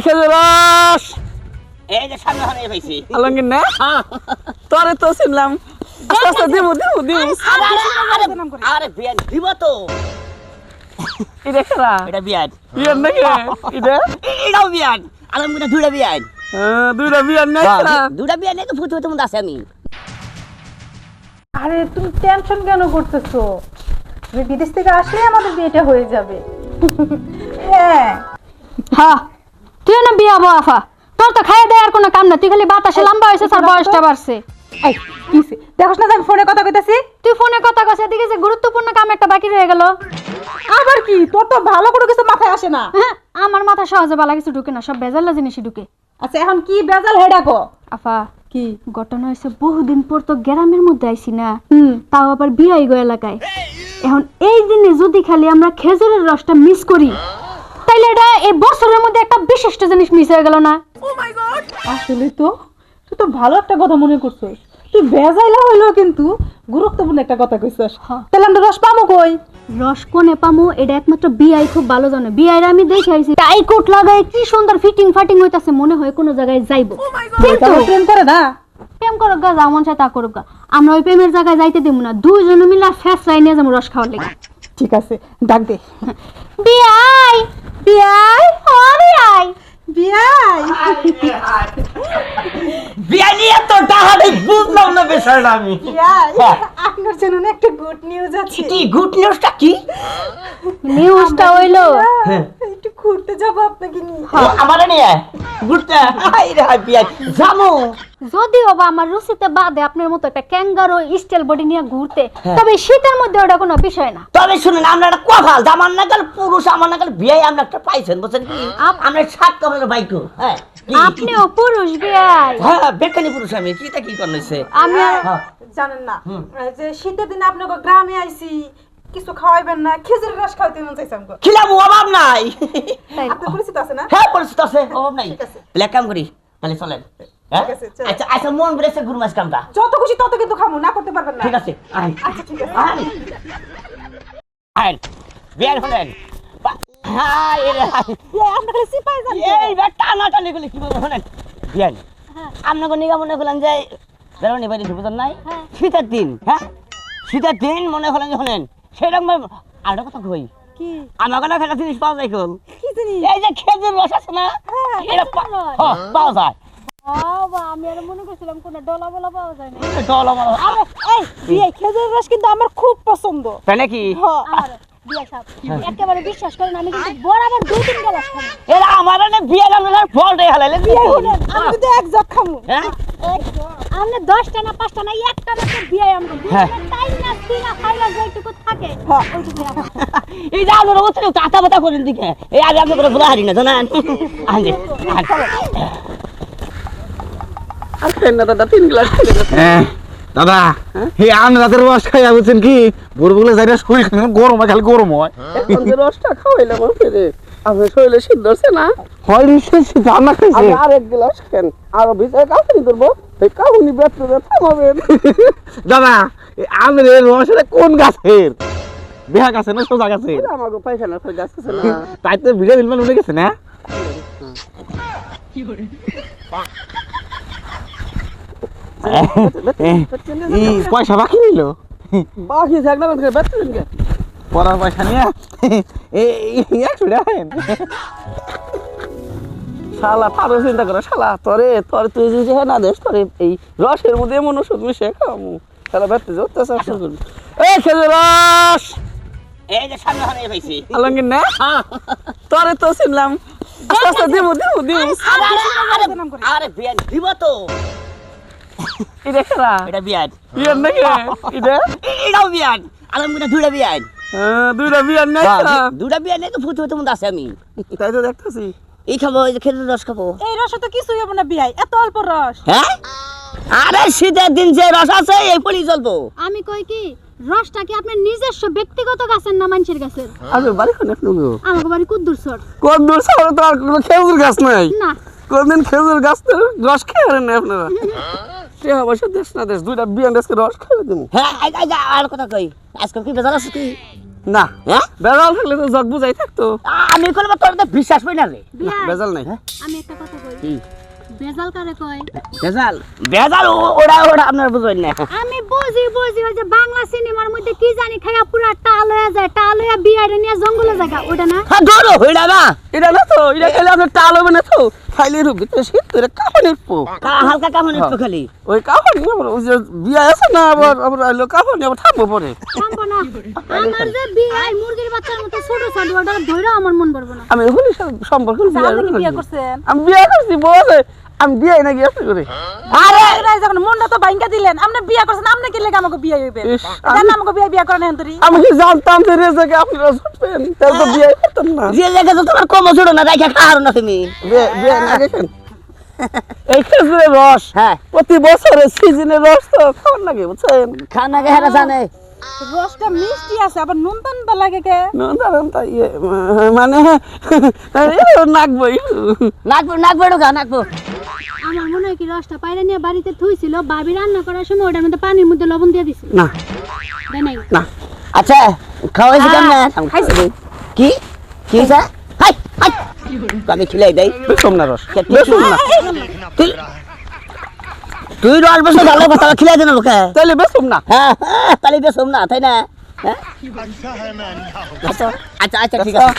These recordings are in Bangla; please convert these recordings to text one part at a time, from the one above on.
খেজুর রস এই যে সামনে হানে পাইছি আলমগীর না তোরে তো চিনলাম আস্তে আস্তে দিব আরে বিয়ান দিব তো এটা খেলা এটা বিয়ান বিয়ার নাকি এটা এটাও বিয়ান আলমগীর দুইটা বিয়ান দুইটা বিয়ার না দুইটা বিয়ান তো ফুটে ফুটে মধ্যে আছে আমি আরে তুমি টেনশন কেন করতেছো তুমি বিদেশ থেকে আসলে আমাদের বিয়েটা হয়ে যাবে হ্যাঁ হ্যাঁ তুই না বিয়া বো আফা তোর তো খাইয়ে দেয় আর কোনো কাম না তুই খালি বাতাসে লম্বা হয়েছে আর বয়সটা বাড়ছে এই কিসে দেখছ না আমি ফোনে কথা কইতাছি তুই ফোনে কথা কইছিস এদিকে যে গুরুত্বপূর্ণ কাম একটা বাকি রয়ে গেল আবার কি তোর তো ভালো করে কিছু মাথায় আসে না হ্যাঁ আমার মাথা সহজে বালা কিছু ঢুকে না সব বেজাল্লা জিনিসই ঢুকে আচ্ছা এখন কি বেজাল হেডা কো আফা কি ঘটনা হয়েছে বহুদিন পর তো গ্রামের মধ্যে আইছি না তাও আবার বিয়াই গো এলাকায় এখন এই দিনে যদি খালি আমরা খেজুরের রসটা মিস করি তাইলে এটা এই বছরের মধ্যে একটা বিশিষ্ট জিনিস মিস হয়ে গেল না আসলে তো তুই তো ভালো একটা কথা মনে করছিস তুই বেজাইলা হইলো কিন্তু গুরুত্বপূর্ণ একটা কথা কইছস তাহলে আমরা রস পামু কই রস কোনে পামু এটা একমাত্র বিআই খুব ভালো জানে বিআইরা আমি দেখে আইছি টাই কোট লাগায় কি সুন্দর ফিটিং ফাটিং হইতাছে মনে হয় কোন জায়গায় যাইবো কিন্তু প্রেম করে না প্রেম করুক গা যেমন চাই তা করুক গা আমরা ওই প্রেমের জায়গায় যাইতে দিব না দুইজনে মিলে ফেস রাই নিয়ে যাবো রস খাওয়ার লেগে ঠিক আছে ডাক দে বিআই বিআই ও বিআই বিয়াই বিয়ানি এত টাহাড়ে বুঝলাম না বিষয়টা আমি বিয়াই আপনার জন্য না একটা গুড নিউজ আছে কি গুড নিউজটা কি নিউজটা হইলো একটু ঘুরতে যাব আপনাকে নিয়ে আমারে নিয়ে ঘুরতে আইরে বিয়ান জামু যদিও বা আমার রুচিতে বাদে আপনার মতো একটা ক্যাঙ্গারো স্টাইল বডি নিয়ে ঘুরতে তবে শীতের মধ্যে ওটা কোনো বিষয় না তবে শুনুন আমরা একটা কথা জামান নাগাল পুরুষ আমার নাগাল বিয়ে আমরা একটা পাইছেন বুঝছেন কি আমরা 7 কমলের বাইক হ্যাঁ আপনিও পুরুষ বিয়াই হ্যাঁ বেকানি পুরুষ আমি কিটা কি করনেছে আমি জানেন না যে শীতের দিনে আপনাকে গ্রামে আইছি কিছু খাওয়াইবেন না খেজুরের রস খাওয়াইতে মন চাইছে আমাকে খিলামু অভাব নাই আপনার পরিচিত আছে না হ্যাঁ পরিচিত আছে অভাব নাই ঠিক আছে। ব্ল্যাক কাম করি তাহলে চলেন হ্যাঁ ঠিক আছে, চলেন। আচ্ছা আচ্ছা মন বলেছে গুরু মাছ কামটা যত খুশি তত কিন্তু খামু না করতে পারবেন না ঠিক আছে আইন আচ্ছা ঠিক আছে আইন আইন বিয়ান হলেন হাই রে হাই আপনার কাছে সিপাই যান এই বে টানা টানি গুলি কি বলবো শুনেন বিয়ান আপনাকে নিগা মনে করলাম যে বেরোনি বাড়ি বুঝলেন নাই শীতের দিন হ্যাঁ শীতের দিন মনে করলেন যে শুনেন সেরকম আর কথা কই কি আমাকে না একটা জিনিস পাওয়া যায় কোন কি জানি এই যে খেজুর রস আছে না এটা পাওয়া যায় বাবা আমি আর মনে করছিলাম কোন ডলা বলা পাওয়া যায় না ডলা মারা আরে এই বিয়ে খেজুরের রস কিন্তু আমার খুব পছন্দ তাই নাকি আমার বিয়া সাহেব একেবারে বিশ্বাস করেন আমি কিন্তু বরাবর 2-3 গ্লাস খাই এরা আমার না বিয়ে গামলার ফল রে হালাইলে বিয়ে হলেন আমি কিন্তু এক জগ খামু হ্যাঁ আমনে 10টা না 5টা না একটা মাত্র বিয়াই আমরা টাইম না তিনা খাইলা যেটুকু থাকে ওইটুকু রাখা এই যে আমরা অতিরিক্ত আতা বাতা করেন দিকে এই আগে আপনি করে বলা হারি না জানেন আনজে আছেন না দাদা 3 গ্লাস খেলে দাদা হে আম রাতের রস খাইয়া বুঝছেন কি বুড়বুলে যাইরা শরীর গরম হয় খালি গরম হয় এখন যে রসটা খাওয়াইলাম ওকে আপনার শরীরে শীত ধরছে না হয় রে সে জানা খাইছে আমি আরেক গ্লাস খান আর ভিতরে কাউনি ধরবো এই কাউনি ব্যথা থামাবেন দাদা এই আমের রসের কোন গাছের বেহা গাছে না সোজা গাছে আমাকে পায়খানা করে যাচ্ছে না তাই তো ভিডিও ফিল্ম উঠে গেছে না এই পয়সা বাকি নিল বাকি থাকলে আমাকে ব্যথা দিন পড়ার পয়সা নিয়ে এই 100 টাকা শালা তারও চিন্তা করে শালা তোরে তুই যদি না দেশ তোরে এই রসের মধ্যে এমন ওষুধ মিশে খাওয়ামু শালা ব্যথা অত্যাচার শুরু করবি এই খেজুর রস এই যে সামনে হানে পাইছি আলমগীর না তোরে তো চিনলাম আস্তে আস্তে দিব আরে বিয়ান দিব তো এটা খেলা এটা বিয়ান বিয়ার নাকি এটা এটাও বিয়ান আলমগীর দুইটা বিয়ান দুইটা বিয়ার নাই দুইটা বিয়ান তো ফুটে ফুটে মধ্যে আছে আমি তাই তো দেখতেছি এই খাবো এই যে খেজুর রস খাবো এই রসে তো কিছুই হবে না বিয়াই এত অল্প রস হ্যাঁ আরে শীতের দিন যে রস আছে এই পলি চলবো আমি কই কি রসটা কি আপনার নিজস্ব ব্যক্তিগত গাছের না মানুষের গাছের আমি বাড়ি কোনে ফেলবো আমার বাড়ি কুদ্দুর সর কোন দূর শহরে তো আর কোনো খেজুর গাছ নাই না কোনদিন খেজুর গাছ তো রস খেয়ে নেই আপনারা সে অবশ্য দেশ না দেশ দুইটা বিয়ান দেশকে রস খেয়ে দেবো হ্যাঁ আর কথা কই আজকে কি বেজাল আছে কি না হ্যাঁ বেজাল থাকলে তো জগ বুঝাই থাকতো আমি করবো তোর তো বিশ্বাস পাই না রে না, বেজাল নাই আমি একটা কথা কই কি? বেজাল কারে কয় বেজাল বেজাল ওরা আপনার বুঝবেন না আমি বুঝি ওই যে বাংলা সিনেমার মধ্যে কি জানি খাইয়া পুরা টাল হয়ে যায় টাল হইয়া বিয়ারে নিয়ে জঙ্গলে জায়গা ওটা না হ্যাঁ ধরো হইলা না এটা না তো এটা খেলে আপনার টাল হবে না তো খাইলে রুগী তো শীত করে কাফানির পো হালকা কামন একটু খালি ওই কাফানি ওই যে বিয়া আছে না আবার আবার আইলো কাফানি আবার থামবো পরে সম্ভব না আমার যে বিয়াই মুরগির বাচ্চার মতো ছোট ছোট ওটা ধইরা আমার মন করবে না আমি হলি সম্পর্ক আপনি কি বিয়ে করছেন আমি বিয়ে করছি বসে আমি বিয়ে না গিয়ে করে আরে এরাই যখন মনটা তো ভাঙ্গা দিলেন আপনি বিয়ে করছেন আপনি কি লাগে আমাকে বিয়ে হইবে ইস, জান আমাকে বিয়ে করেন এন্তরি আমি কি জানতাম যে রেজাকে আপনারা ছুটবেন তাই তো বিয়ে করতাম না যে জায়গা তো তোমার কম ছোট না দেখে খাওয়ার না তুমি বিয়ে না গেছেন এই খেজুরের রস হ্যাঁ প্রতি বছরের সিজনের রস তো খাবার লাগে বুঝছেন খানা কে হেরা জানে রসটা মিষ্টি আছে আবার নুন টান তো লাগে কে ধরেন তাই মানে নাকবো নাকবো ঢোকা নাকবো আমার মনে হয় কি রসটা পায়রা নিয়ে বাড়িতে থুইছিল ভাবি রান্না করার সময় ওটার মধ্যে পানির মধ্যে লবণ দিয়ে দিছিল না তাই নাই না আচ্ছা খাওয়াইছি কেমন খাইছি কি কি হইছে হাই হাই আমি খিলাই দেই বেশম না রস বেশম না তুই তুই রস বসে ভালো কথা খিলাই দেন ওকে তাহলে বেশম না হ্যাঁ তাহলে বেসম না তাই না হ্যাঁ? আচ্ছা আচ্ছা আচ্ছা ঠিক আছে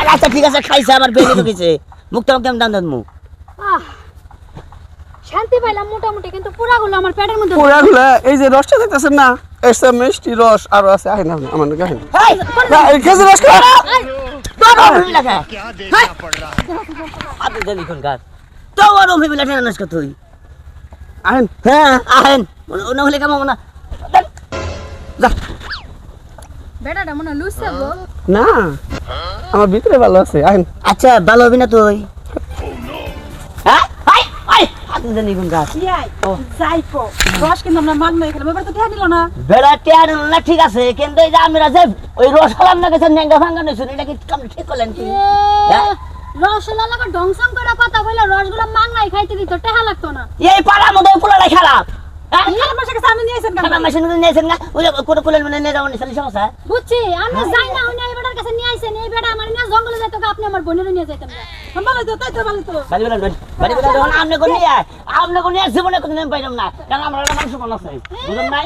আচ্ছা ঠিক আছে খাইছে আমার বেলি ঢুকেছে মুখটা কেমন দাম দাম মুখ আহ, শান্তি পাইলাম মোটামুটি কিন্তু পুরাগুলো আমার পেটের মধ্যে পুরাগুলা এই যে রসটা দেখতেছেন না এসে মিষ্টি রস আরো আছে আহে না আমার নাকি আহে হেই এই খেজুর রস খাওয়া তোর অভিবি লাগে হেই আপনি জানি কোন কাজ তোর অভিবি লাগে না নষ্ট তুই আহেন হ্যাঁ আহেন না হলে কেমন না যা বেটাটা মনে লুইছে গো না আমার ভিতরে ভালো আছে আহেন আচ্ছা ভালো হবি না তুই হ্যাঁ হাই হাই আপনি জানি কোন কাজ বিয়াই যাইপো রস কিন্তু আমরা মাগ নাই খেলাম এবার তো ঠেয়া দিল না বেড়া টেয়ার না ঠিক আছে কিন্তু এই যে আমরা যে ওই রসালাম না গেছে ন্যাঙ্গা ভাঙ্গা নইছ এটা কি কাম ঠিক করলেন কি হ্যাঁ? রসলা লাগা ডংসং করে কথা কইলা রসগুলো মাংনাই খাইতে দিত টেহা লাগতো না এই পাড়ার মধ্যে পোলালাই খারাপ হ্যাঁ খালাম মাসে কাছে আমি নিয়েছেন কেন খারাপ মেশিন নিয়েছেন না ওই যে কোনো পোলের মানে নিয়ে যাবেন সালি সমস্যা বুঝছি আমরা যাই না উনি এই বেটার কাছে নিয়ে আইছেন এই বেটা আমার নিয়ে জঙ্গলে যাইতো আপনি আমার বোনের নিয়ে যাইতেন না ভালো তো তাই তো ভালো তো বাড়ি যখন আপনি কোন নিয়ে জীবনে কোনদিন পাইলাম না কারণ আমরা মানুষ মনে আছে বুঝলেন নাই